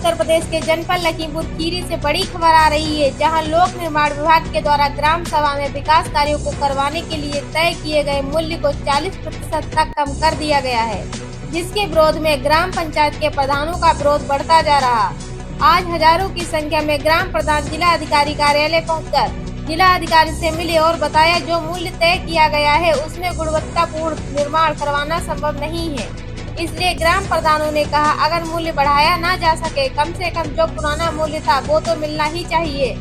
उत्तर प्रदेश के जनपद लखीमपुर खीरी से बड़ी खबर आ रही है, जहां लोक निर्माण विभाग के द्वारा ग्राम सभा में विकास कार्यों को करवाने के लिए तय किए गए मूल्य को 40% तक कम कर दिया गया है, जिसके विरोध में ग्राम पंचायत के प्रधानों का विरोध बढ़ता जा रहा। आज हजारों की संख्या में ग्राम प्रधान जिला अधिकारी कार्यालय पहुंचकर जिला अधिकारी से मिले और बताया जो मूल्य तय किया गया है उसमें गुणवत्तापूर्ण निर्माण करवाना संभव नहीं है। इसलिए ग्राम प्रधानों ने कहा अगर मूल्य बढ़ाया ना जा सके, कम से कम जो पुराना मूल्य था वो तो मिलना ही चाहिए।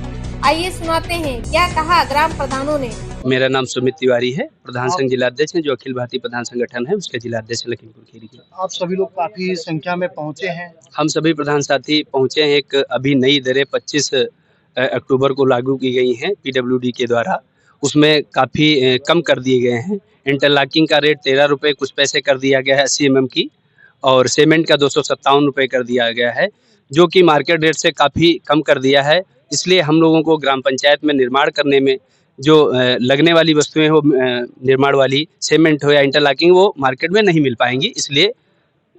आइए सुनाते हैं क्या कहा ग्राम प्रधानों ने। मेरा नाम सुमित तिवारी है, प्रधान संघ जिला अध्यक्ष है, जो अखिल भारतीय प्रधान संगठन है उसके जिला अध्यक्ष लखीमपुर खीरी के। आप सभी लोग काफी संख्या में पहुंचे हैं। हम सभी प्रधान साथी पहुंचे हैं। एक अभी नई दरें 25 अक्टूबर को लागू की गई हैं पीडब्ल्यूडी के द्वारा, उसमें काफ़ी कम कर दिए गए हैं। इंटरलॉकिंग का रेट 13 रुपये कुछ पैसे कर दिया गया है 80 mm की, और सीमेंट का 257 रुपये कर दिया गया है, जो कि मार्केट रेट से काफ़ी कम कर दिया है। इसलिए हम लोगों को ग्राम पंचायत में निर्माण करने में जो लगने वाली वस्तुएं हो, निर्माण वाली सीमेंट हो या इंटरलॉकिंग, वो मार्केट में नहीं मिल पाएंगी, इसलिए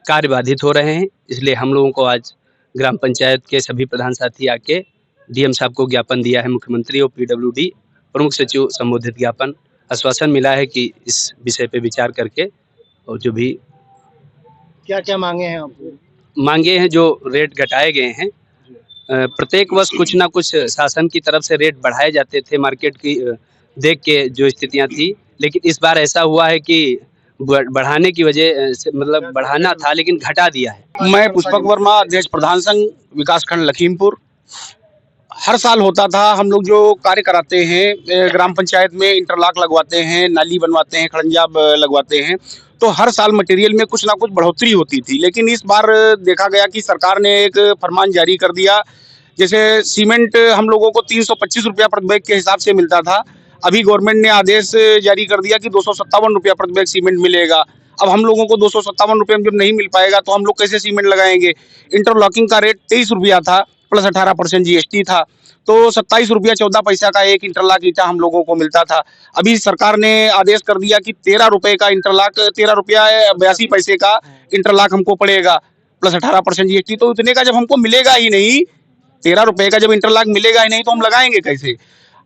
कार्य बाधित हो रहे हैं। इसलिए हम लोगों को आज ग्राम पंचायत के सभी प्रधान साथी आके डीएम साहब को ज्ञापन दिया है, मुख्यमंत्री और पीडब्ल्यूडी प्रमुख सचिव संबोधित ज्ञापन, आश्वासन मिला है कि इस विषय पे विचार करके और जो भी क्या क्या मांगे हैं आपको? मांगे हैं, जो रेट घटाए गए हैं, प्रत्येक वर्ष कुछ ना कुछ शासन की तरफ से रेट बढ़ाए जाते थे मार्केट की देख के जो स्थितियां थी, लेकिन इस बार ऐसा हुआ है कि बढ़ाने की वजह से, मतलब बढ़ाना था लेकिन घटा दिया है। मैं पुष्पक वर्मा, अध्यक्ष प्रधान संघ विकासखंड लखीमपुर। हर साल होता था, हम लोग जो कार्य कराते हैं ग्राम पंचायत में, इंटरलॉक लगवाते हैं, नाली बनवाते हैं, खड़ंजा लगवाते हैं, तो हर साल मटेरियल में कुछ ना कुछ बढ़ोतरी होती थी। लेकिन इस बार देखा गया कि सरकार ने एक फरमान जारी कर दिया। जैसे सीमेंट हम लोगों को 325 रुपया प्रति बैग के हिसाब से मिलता था, अभी गवर्नमेंट ने आदेश जारी कर दिया कि 257 रुपया प्रति बैग सीमेंट मिलेगा। अब हम लोगों को 257 रुपये में जब नहीं मिल पाएगा तो हम लोग कैसे सीमेंट लगाएंगे। इंटरलॉकिंग का रेट 23 रुपया था, प्लस 18% जीएसटी था, तो 27 रुपया 14 पैसा का एक इंटरलॉक ईंटा हम लोगों को मिलता था। अभी सरकार ने आदेश कर दिया कि 13 रुपये का इंटरलॉक, 13 रुपया 82 पैसे का इंटरलॉक हमको पड़ेगा, प्लस 18% जीएसटी। तो इतने का जब हमको मिलेगा ही नहीं, 13 रुपये का जब इंटरलॉक मिलेगा ही नहीं, तो हम लगाएंगे कैसे।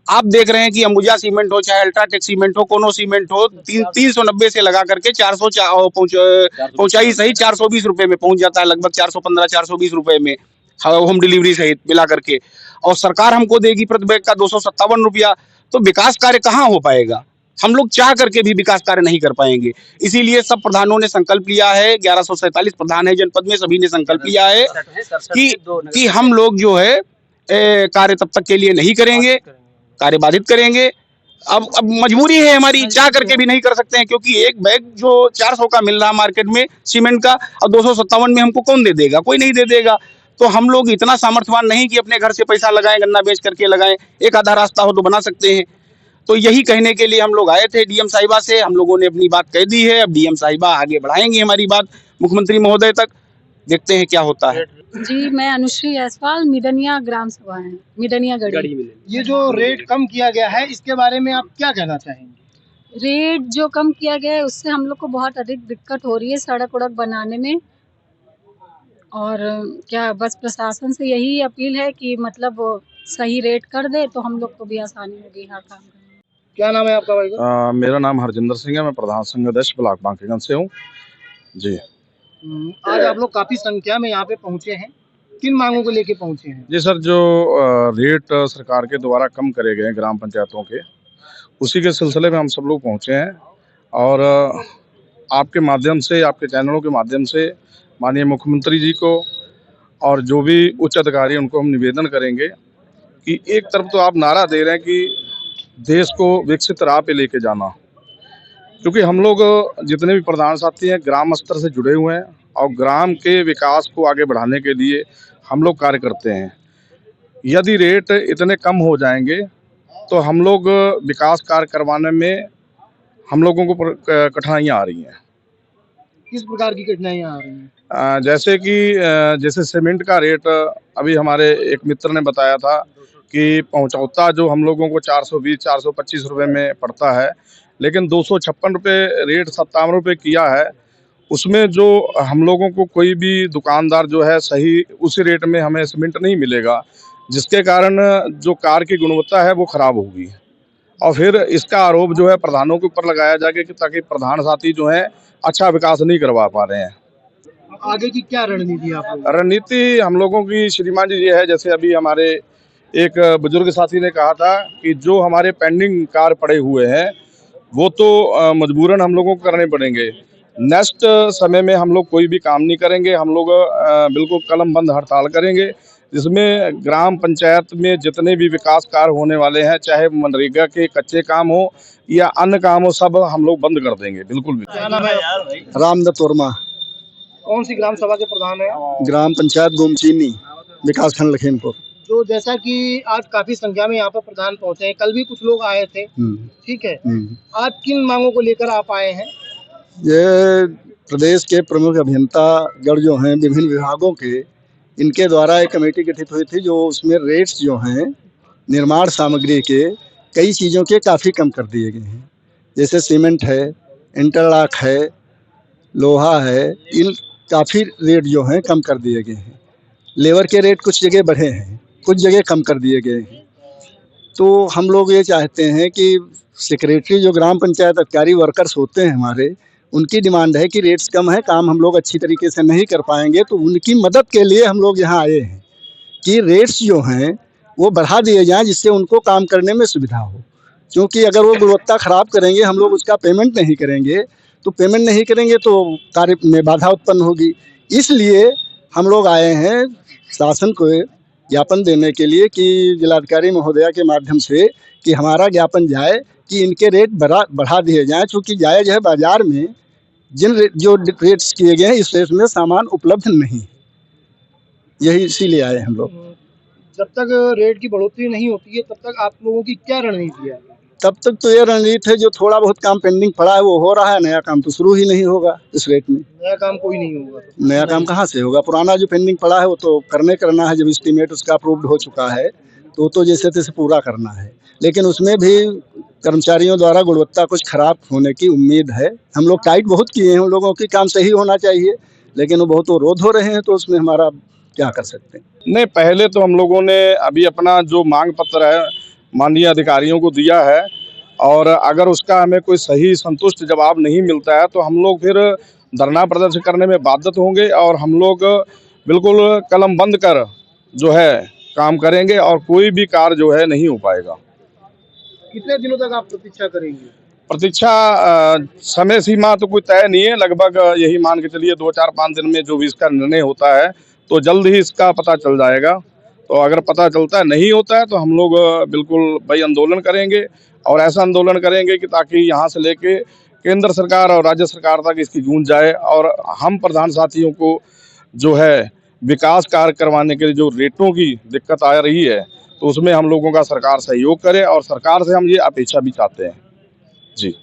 आप देख रहे हैं कि अंबुजा सीमेंट हो, चाहे अल्ट्राटेक सीमेंट हो, कोनो सीमेंट हो, 390 से लगा करके 400 पहुंचाई सही 420 रुपये में पहुंच जाता है, लगभग 415 420 रुपये में होम डिलीवरी सहित मिला करके, और सरकार हमको देगी प्रति बैग का 257 रुपया। तो विकास कार्य कहाँ हो पाएगा, हम लोग चाह करके भी विकास कार्य नहीं कर पाएंगे। इसीलिए सब प्रधानों ने संकल्प लिया है, 1147 प्रधान है जनपद में, सभी ने संकल्प लिया है कि हम लोग जो है कार्य तब तक के लिए नहीं करेंगे, कार्य बाधित करेंगे। अब मजबूरी है हमारी, चाह करके भी नहीं कर सकते हैं, क्योंकि एक बैग जो 400 का मिल रहा मार्केट में सीमेंट का, और 257 में हमको कौन दे देगा, कोई नहीं दे देगा। तो हम लोग इतना सामर्थ्यवान नहीं कि अपने घर से पैसा लगाएं, गन्ना बेच करके लगाएं, एक आधा रास्ता हो तो बना सकते हैं। तो यही कहने के लिए हम लोग आए थे डीएम साहिबा से, हम लोगों ने अपनी बात कह दी है। अब डीएम साहिबा आगे बढ़ाएंगे हमारी बात मुख्यमंत्री महोदय तक, देखते हैं क्या होता है। जी, मैं अनुश्री जायसवाल, मिडनिया ग्राम सभा है, मिडनिया गढ़ी। ये जो रेट कम किया गया है, इसके बारे में आप क्या कहना चाहेंगे? रेट जो कम किया गया है उससे हम लोग को बहुत अधिक दिक्कत हो रही है सड़क उड़क बनाने में, और क्या बस प्रशासन से यही अपील है कि मतलब वो सही रेट कर दे तो हम लोग को भी आसानी होगी हर काम करने में। क्या नाम है आपका भाई? मेरा नाम हरजिंदर सिंह है, मैं प्रधान संघ अध्यक्ष ब्लॉक बांकीगंज से हूँ जी। आज आप लोग काफी संख्या में यहाँ पे पहुँचे हैं, किन मांगों को लेके पहुँचे हैं? जी सर, जो रेट सरकार के द्वारा कम करे गए ग्राम पंचायतों के, उसी के सिलसिले में हम सब लोग पहुँचे हैं, और आपके माध्यम से, आपके चैनलों के माध्यम से माननीय मुख्यमंत्री जी को और जो भी उच्च अधिकारी उनको हम निवेदन करेंगे कि एक तरफ तो आप नारा दे रहे हैं कि देश को विकसित राह पे लेके जाना, क्योंकि हम लोग जितने भी प्रधान साथी हैं ग्राम स्तर से जुड़े हुए हैं, और ग्राम के विकास को आगे बढ़ाने के लिए हम लोग कार्य करते हैं। यदि रेट इतने कम हो जाएंगे तो हम लोग विकास कार्य करवाने में हम लोगों को कठिनाइयाँ आ रही हैं। किस प्रकार की कठिनाइयाँ आ रही हैं? जैसे कि जैसे सीमेंट का रेट अभी हमारे एक मित्र ने बताया था कि पहुंचौता जो हम लोगों को 420 425 रुपये में पड़ता है, लेकिन 256 रुपये रेट 57 रुपये किया है, उसमें जो हम लोगों को कोई भी दुकानदार जो है सही उसी रेट में हमें सीमेंट नहीं मिलेगा, जिसके कारण जो कार की गुणवत्ता है वो खराब होगी। और फिर इसका आरोप जो है प्रधानों के ऊपर लगाया जाएगा कि ताकि प्रधान साथी जो है अच्छा विकास नहीं करवा पा रहे हैं। आगे की क्या रणनीति आप लोगों की? रणनीति हम लोगों की श्रीमान जी ये है, जैसे अभी हमारे एक बुजुर्ग साथी ने कहा था कि जो हमारे पेंडिंग कार्य पड़े हुए हैं वो तो मजबूरन हम लोगों को करने पड़ेंगे। नेक्स्ट समय में हम लोग कोई भी काम नहीं करेंगे, हम लोग बिल्कुल कलम बंद हड़ताल करेंगे, जिसमें ग्राम पंचायत में जितने भी विकास कार्य होने वाले हैं, चाहे मनरेगा के कच्चे काम हो या अन्य काम हो, सब हम लोग बंद कर देंगे। बिल्कुल भी। क्या नाम है? रामदत्त वर्मा, कौन सी ग्राम सभा के प्रधान है? ग्राम पंचायत गोमचीनी, विकास खंड लखीमपुर। तो जैसा कि आज काफी संख्या में यहाँ पर प्रधान पहुंचे हैं, कल भी कुछ लोग आए थे, ठीक है, आज किन मांगों को लेकर आप आए हैं? ये प्रदेश के प्रमुख अभियंता गण जो हैं विभिन्न विभागों के, इनके द्वारा एक कमेटी गठित हुई थी, जो उसमें रेट्स जो हैं निर्माण सामग्री के कई चीज़ों के काफ़ी कम कर दिए गए हैं। जैसे सीमेंट है, इंटरलॉक है, लोहा है, इन काफ़ी रेट जो हैं कम कर दिए गए हैं। लेबर के रेट कुछ जगह बढ़े हैं, कुछ जगह कम कर दिए गए हैं। तो हम लोग ये चाहते हैं कि सेक्रेटरी जो ग्राम पंचायत अधिकारी वर्कर्स होते हैं हमारे, उनकी डिमांड है कि रेट्स कम है, काम हम लोग अच्छी तरीके से नहीं कर पाएंगे, तो उनकी मदद के लिए हम लोग यहाँ आए हैं कि रेट्स जो हैं वो बढ़ा दिए जाएं, जिससे उनको काम करने में सुविधा हो। क्योंकि अगर वो गुणवत्ता ख़राब करेंगे, हम लोग उसका पेमेंट नहीं करेंगे, तो पेमेंट नहीं करेंगे तो कार्य में बाधा उत्पन्न होगी। इसलिए हम लोग आए हैं शासन को ज्ञापन देने के लिए कि जिलाधिकारी महोदया के माध्यम से कि हमारा ज्ञापन जाए कि इनके रेट बढ़ा दिए जाएं, चूँकि जायज़ है बाज़ार में जो रेट्स किए गए हैं इस रेट में सामान उपलब्ध नहीं, यही इसीलिए आए हम लोग। जब तक रेट की बढ़ोतरी नहीं होती है तब तक आप लोगों की क्या रणनीति है? तब तक तो ये रणनीति है, जो थोड़ा बहुत काम पेंडिंग पड़ा है वो हो रहा है, नया काम तो शुरू ही नहीं होगा इस रेट में। नया काम कोई नहीं होगा तो? नया काम कहाँ से होगा, पुराना जो पेंडिंग पड़ा है वो तो करना है। जब एस्टीमेट उसका अप्रूव्ड हो चुका है तो जैसे तैसे पूरा करना है, लेकिन उसमें भी कर्मचारियों द्वारा गुणवत्ता कुछ खराब होने की उम्मीद है। हम लोग टाइट बहुत किए हैं, उन लोगों की काम सही होना चाहिए, लेकिन वो बहुत रोध हो रहे हैं, तो उसमें हमारा क्या कर सकते हैं। नहीं, पहले तो हम लोगों ने अभी अपना जो मांग पत्र है माननीय अधिकारियों को दिया है, और अगर उसका हमें कोई सही संतुष्ट जवाब नहीं मिलता है तो हम लोग फिर धरना प्रदर्शन करने में बाधित होंगे, और हम लोग बिल्कुल कलम बंद कर जो है काम करेंगे, और कोई भी कार्य जो है नहीं हो पाएगा। कितने दिनों तक आप प्रतीक्षा करेंगे? प्रतीक्षा समय सीमा तो कोई तय नहीं है, लगभग यही मान के चलिए 2-4-5 दिन में जो भी इसका निर्णय होता है तो जल्द ही इसका पता चल जाएगा। तो अगर पता चलता है नहीं होता है तो हम लोग बिल्कुल भाई आंदोलन करेंगे, और ऐसा आंदोलन करेंगे कि ताकि यहाँ से लेके केंद्र सरकार और राज्य सरकार तक इसकी गूंज जाए, और हम प्रधान साथियों को जो है विकास कार्य करवाने के लिए जो रेटों की दिक्कत आ रही है तो उसमें हम लोगों का सरकार सहयोग करे, और सरकार से हम ये अपेक्षा भी चाहते हैं। जी।